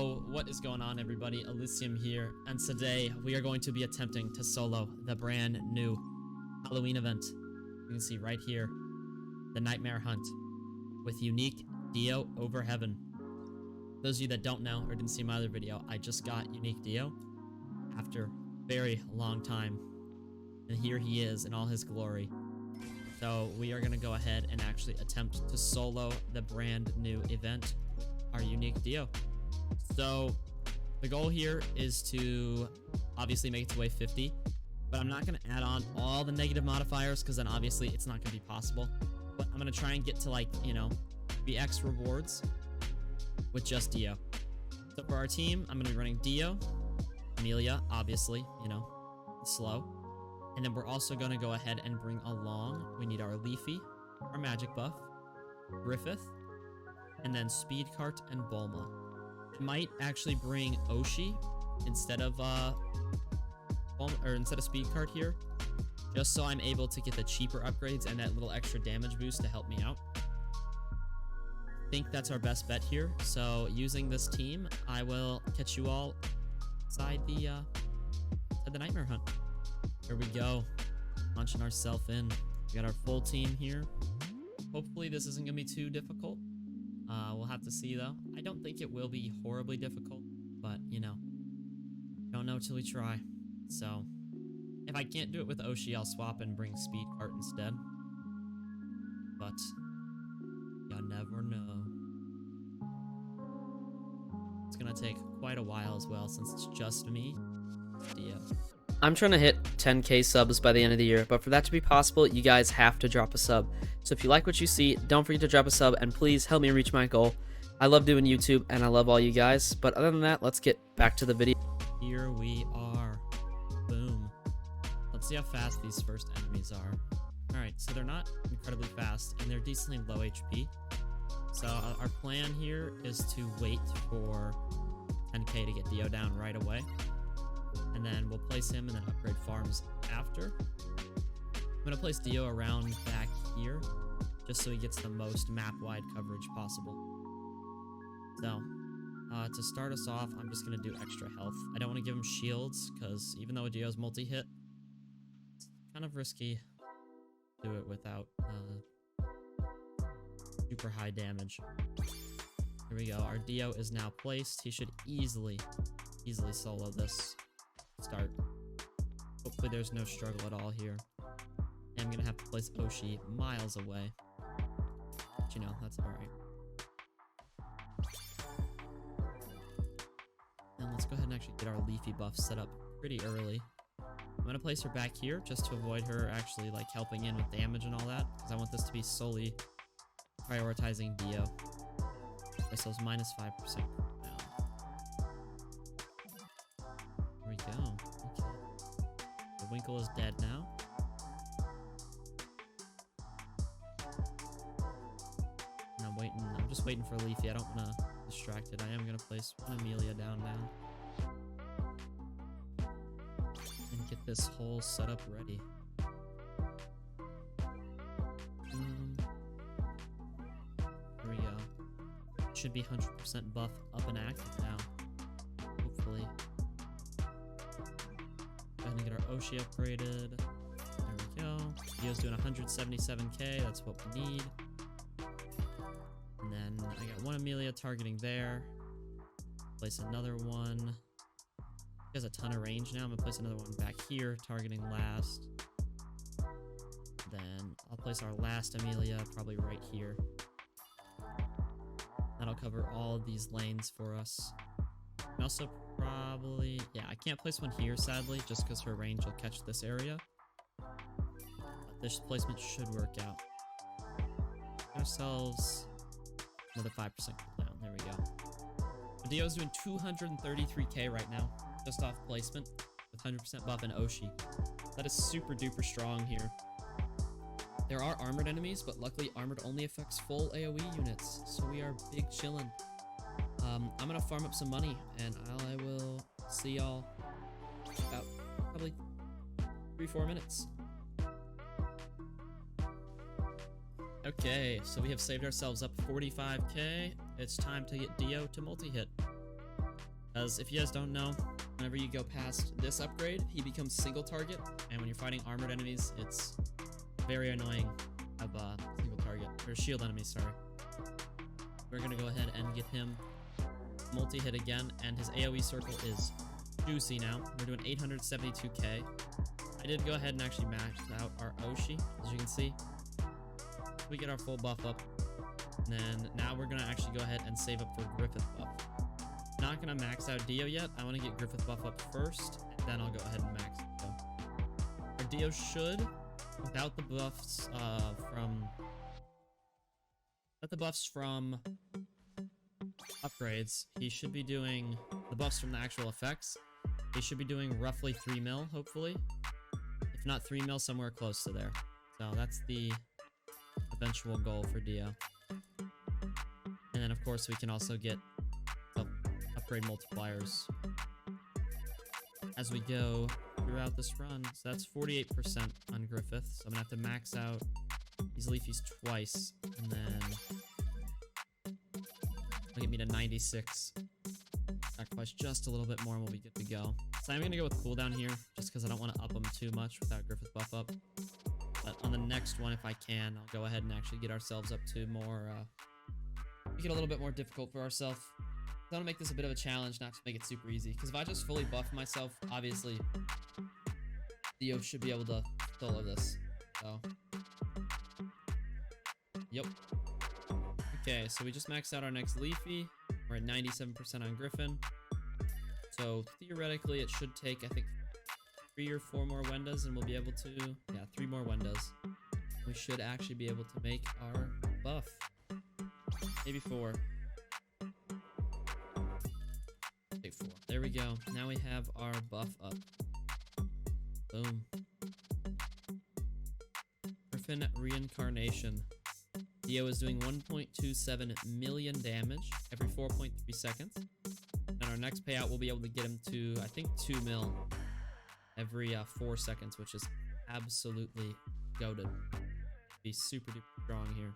Yo, what is going on, everybody? Elysium here, and today we are going to be attempting to solo the brand new Halloween event. You can see right here, the Nightmare Hunt with unique Dio over Heaven. Those of you that don't know or didn't see my other video, I just got unique Dio after a very long time, and here he is in all his glory. So we are going to go ahead and actually attempt to solo the brand new event, our unique Dio. So the goal here is to obviously make it to wave 50, but I'm not going to add on all the negative modifiers because then obviously it's not going to be possible. But I'm going to try and get to, like, you know, BX rewards with just Dio. So for our team, I'm going to be running Dio, Amelia, obviously, you know, slow. And then we're also going to go ahead and bring along, we need our Leafy, our magic buff, Griffith, and then Speed Cart and Bulma. I might actually bring Oshi instead of Speed Cart here, just so I'm able to get the cheaper upgrades and that little extra damage boost to help me out. I think that's our best bet here. So using this team, I will catch you all inside the Nightmare Hunt. Here we go, launching ourselves in. We got our full team here. Hopefully this isn't gonna be too difficult. We'll have to see though. I don't think it will be horribly difficult, but you know, don't know till we try. So if I can't do it with Oshi, I'll swap and bring Speed Cart instead. But you never know. It's gonna take quite a while as well since it's just me. Dio. I'm trying to hit 10k subs by the end of the year, but for that to be possible, you guys have to drop a sub. So if you like what you see, don't forget to drop a sub, and please help me reach my goal. I love doing YouTube, and I love all you guys, but other than that, let's get back to the video. Here we are. Boom. Let's see how fast these first enemies are. Alright, so they're not incredibly fast, and they're decently low HP. So our plan here is to wait for 10k to get Dio down right away. And then we'll place him and then upgrade farms after. I'm going to place Dio around back here, just so he gets the most map-wide coverage possible. So, to start us off, I'm just going to do extra health. I don't want to give him shields, because even though Dio's multi-hit, it's kind of risky to do it without super high damage. Here we go. Our Dio is now placed. He should easily solo this start. Hopefully there's no struggle at all here. And I'm gonna have to place Oshi miles away, but you know, that's alright. And let's go ahead and actually get our Leafy buff set up pretty early. I'm gonna place her back here just to avoid her actually like helping in with damage and all that, because I want this to be solely prioritizing Dio. Ourselves minus 5% now. There we go. Okay. The Winkle is dead now. And I'm just waiting for Leafy. I don't want to distract it. I am going to place one Amelia down now. And get this whole setup ready. There we go. Should be 100% buff up and active now. Hopefully. Go ahead and get our Oshi upgraded. There we go. Dio's doing 177k. That's what we need. And then I got one Amelia targeting there. Place another one. He has a ton of range now. I'm gonna place another one back here, targeting last. Then I'll place our last Amelia probably right here. That'll cover all of these lanes for us. And also probably, yeah, I can't place one here sadly, just because her range will catch this area. But this placement should work out. Get ourselves another 5% cooldown. There we go. Dio's doing 233k right now, just off placement, with 100% buff and Oshi. That is super duper strong here. There are armored enemies, but luckily armored only affects full AoE units, so we are big chillin'. I'm gonna farm up some money, and I will see y'all about probably 3-4 minutes. Okay, so we have saved ourselves up 45k. It's time to get Dio to multi-hit. As if you guys don't know, whenever you go past this upgrade, he becomes single target, and when you're fighting armored enemies, it's very annoying to have a single target, or shield enemies, sorry. We're gonna go ahead and get him multi-hit again, and his AoE circle is juicy now. We're doing 872k. I did go ahead and actually max out our Oshi, as you can see. We get our full buff up, and then now we're gonna actually go ahead and save up for Griffith buff. Not gonna max out Dio yet. I want to get Griffith buff up first, and then I'll go ahead and max it. So our Dio should, without the buffs from upgrades, he should be doing the buffs from the actual effects. He should be doing roughly 3 mil, hopefully. If not 3 mil, somewhere close to there. So that's the eventual goal for Dio. And then of course we can also get upgrade multipliers as we go throughout this run. So that's 48% on Griffith. So I'm gonna have to max out these Leafies twice, and then it'll get me to 96. Sacrifice just a little bit more and we'll be good to go. So I'm gonna go with cooldown here, just because I don't want to up them too much without Griffith buff up. But on the next one, if I can, I'll go ahead and actually get ourselves up to more, make it a little bit more difficult for ourselves. I want to make this a bit of a challenge, not to make it super easy. Because if I just fully buff myself, obviously, Dio should be able to solo this. So, yep. Okay, so we just maxed out our next Leafy. We're at 97% on Griffin. So theoretically, it should take, I think, 3 or 4 more Wendas, and we'll be able to, yeah, 3 more Wendas. We should actually be able to make our buff. Maybe 4. Take 4. There we go. Now we have our buff up. Boom. Griffin Reincarnation. Dio is doing 1.27 million damage every 4.3 seconds. And our next payout will be able to get him to, I think, 2 mil every 4 seconds, which is absolutely goated. Be super duper strong here.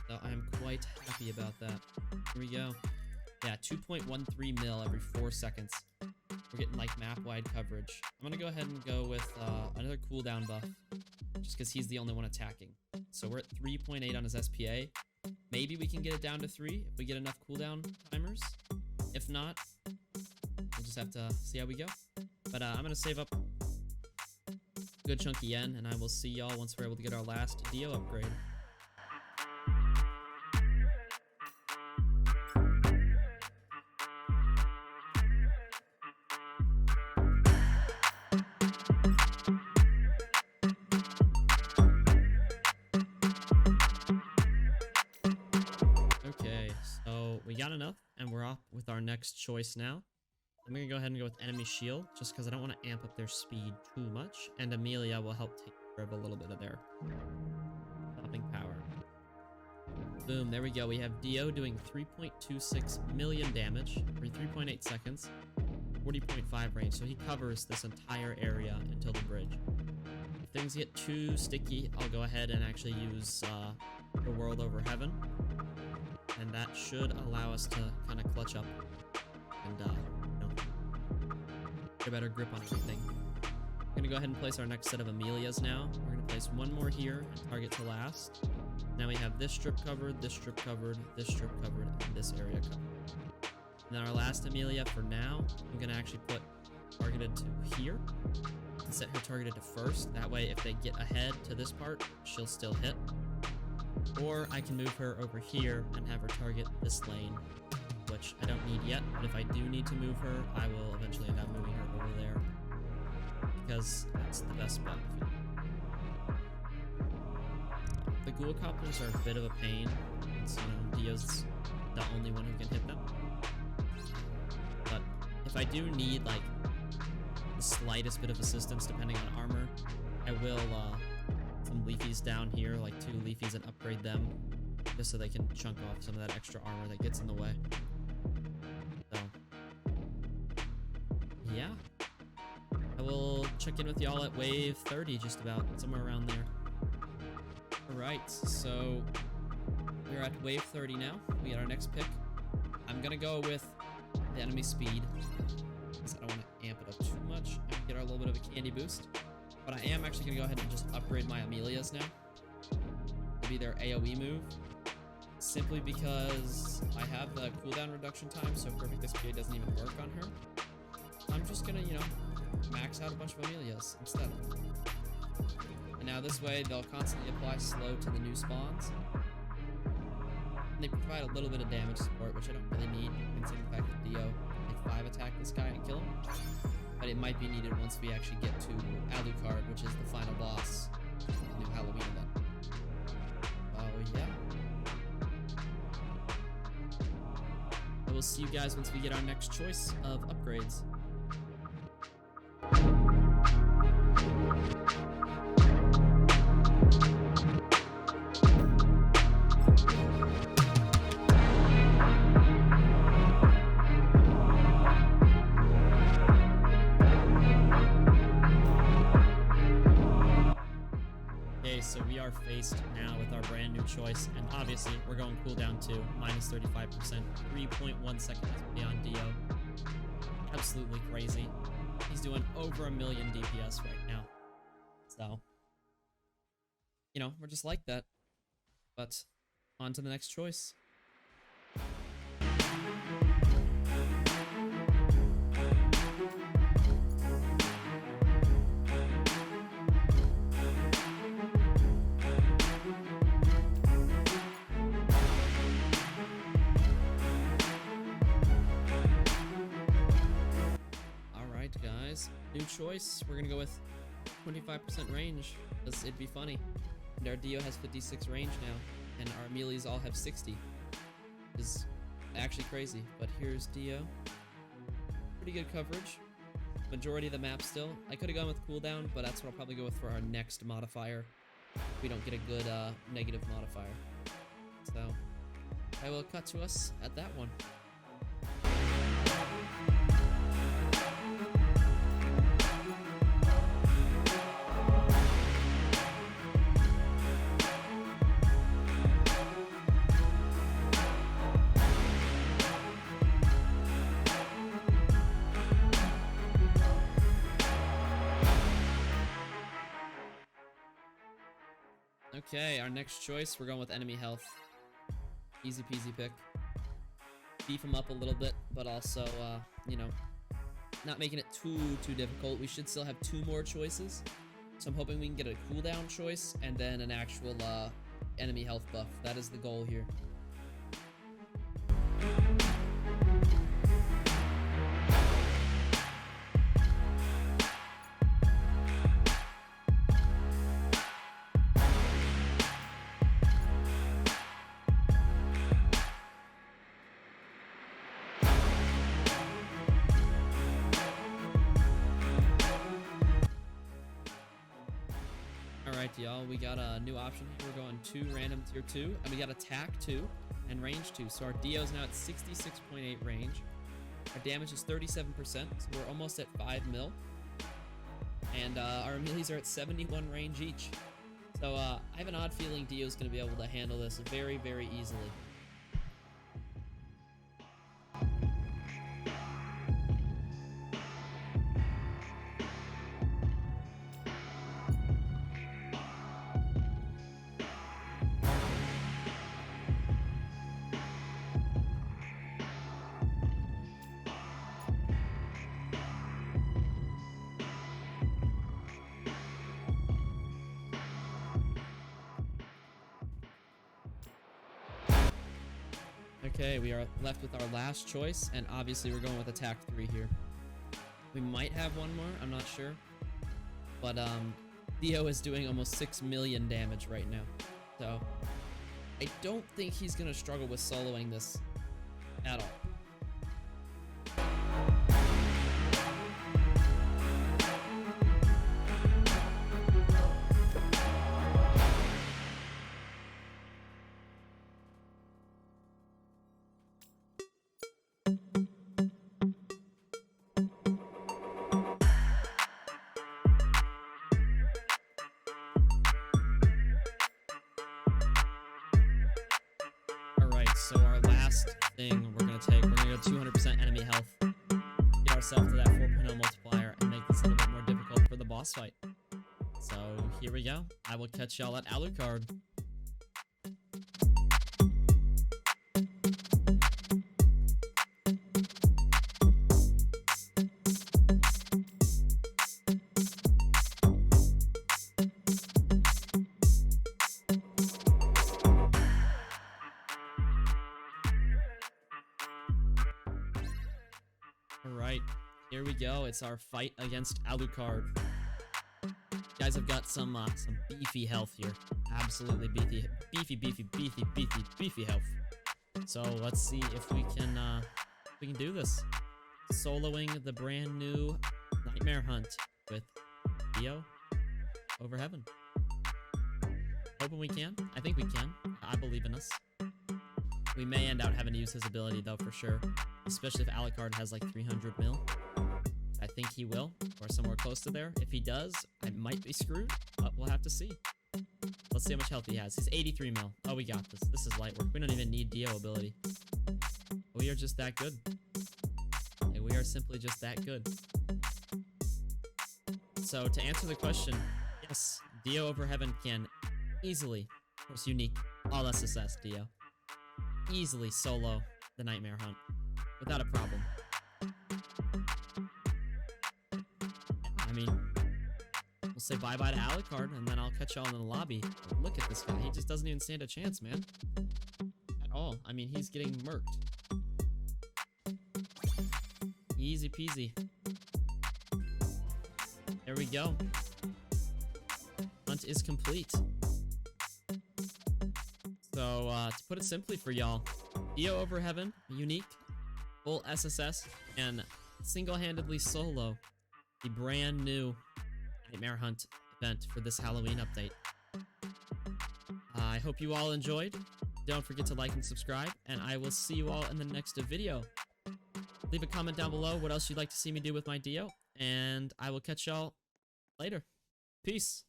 So I am quite happy about that. Here we go. Yeah, 2.13 mil every 4 seconds. We're getting like map-wide coverage. I'm gonna go ahead and go with another cooldown buff, just because he's the only one attacking. So we're at 3.8 on his SPA. Maybe we can get it down to 3 if we get enough cooldown timers. If not, we'll just have to see how we go. But I'm gonna save up a good chunk of yen, and I will see y'all once we're able to get our last Dio upgrade. Okay, so we got enough, and we're off with our next choice now. I'm gonna go ahead and go with Enemy Shield, just because I don't want to amp up their speed too much, and Amelia will help take care of a little bit of their stopping power. Boom, there we go. We have Dio doing 3.26 million damage every 3.8 seconds, 40.5 range, so he covers this entire area until the bridge. If things get too sticky, I'll go ahead and actually use the World Over Heaven, and that should allow us to kind of clutch up and get a better grip on everything. I'm gonna go ahead and place our next set of Amelias now. We're gonna place one more here and target to last. Now we have this strip covered, this strip covered, this strip covered, and this area covered. And then our last Amelia for now, I'm gonna actually put targeted to here and set her targeted to first. That way, if they get ahead to this part, she'll still hit. Or I can move her over here and have her target this lane, which I don't need yet, but if I do need to move her, I will eventually end up moving her over there, because that's the best bet. The ghoul copters are a bit of a pain, so Dio's the only one who can hit them. But if I do need like the slightest bit of assistance depending on armor, I will some Leafies down here, like 2 Leafies, and upgrade them just so they can chunk off some of that extra armor that gets in the way. So yeah, I will check in with y'all at wave 30, just about, somewhere around there. Alright, so we're at wave 30 now. We got our next pick. I'm gonna go with the enemy speed, because I don't want to amp it up too much and get our little bit of a candy boost. But I am actually going to go ahead and just upgrade my Amelias now. It'll be their AoE move. Simply because I have the cooldown reduction time, so Perfect SPA doesn't even work on her. I'm just going to, you know, max out a bunch of Amelias instead. And now this way, they'll constantly apply slow to the new spawns. And they provide a little bit of damage support, which I don't really need, considering the fact that Dio can 5 attack this guy and kill him. But it might be needed once we actually get to Alucard, which is the final boss of the new Halloween event. Oh, yeah. I will see you guys once we get our next choice of upgrades. Okay, so we are faced now with our brand new choice, and obviously we're going cooldown to minus 35%, 3.1 seconds beyond Dio. Absolutely crazy. He's doing over 1 million DPS right now. So, you know, we're just like that. But on to the next choice. Guys, new choice. We're gonna go with 25% range, because it'd be funny. And our Dio has 56 range now, and our Amelias all have 60. Is actually crazy. But here's Dio. Pretty good coverage. Majority of the map still. I could have gone with cooldown, but that's what I'll probably go with for our next modifier. If we don't get a good negative modifier. So I will cut to us at that one. Okay, our next choice, we're going with enemy health. Easy peasy pick. Beef him up a little bit, but also, you know, not making it too difficult. We should still have 2 more choices. So I'm hoping we can get a cooldown choice and then an actual enemy health buff. That is the goal here. Alright y'all, we got a new option. We're going 2 random tier 2, and we got attack 2 and range 2. So our Dio's now at 66.8 range. Our damage is 37%, so we're almost at 5 mil. And our Amelias are at 71 range each. So I have an odd feeling Dio's going to be able to handle this very, very easily. Okay, we are left with our last choice, and obviously we're going with attack 3 here. We might have one more, I'm not sure. But Dio is doing almost 6 million damage right now. So I don't think he's gonna struggle with soloing this at all. So our last thing we're gonna take boss fight. So here we go. I will catch y'all at Alucard. Alright, here we go. It's our fight against Alucard. Guys have got some beefy health here. Absolutely beefy health. So let's see if we can do this. Soloing the brand new Nightmare Hunt with Dio over Heaven. Hoping we can. I think we can. I believe in us. We may end up having to use his ability though for sure. Especially if Alucard has like 300 mil. I think he will, or somewhere close to there. If he does, I might be screwed, but we'll have to see. Let's see how much health he has. He's 83 mil. Oh, we got this. This is light work. We don't even need Dio ability. We are just that good. And we are simply just that good. So to answer the question, yes, Dio over Heaven can easily, of course unique, all SSS Dio, easily solo the Nightmare Hunt without a problem. I mean, we'll say bye-bye to Alucard, and then I'll catch y'all in the lobby. Look at this guy. He just doesn't even stand a chance, man. At all. I mean, he's getting murked. Easy peasy. There we go. Hunt is complete. So, to put it simply for y'all, Dio over Heaven, unique, full SSS, and single-handedly solo the brand new Nightmare Hunt event for this Halloween update. I hope you all enjoyed. Don't forget to like and subscribe, and I will see you all in the next video. Leave a comment down below what else you'd like to see me do with my Dio, and I will catch y'all later. Peace.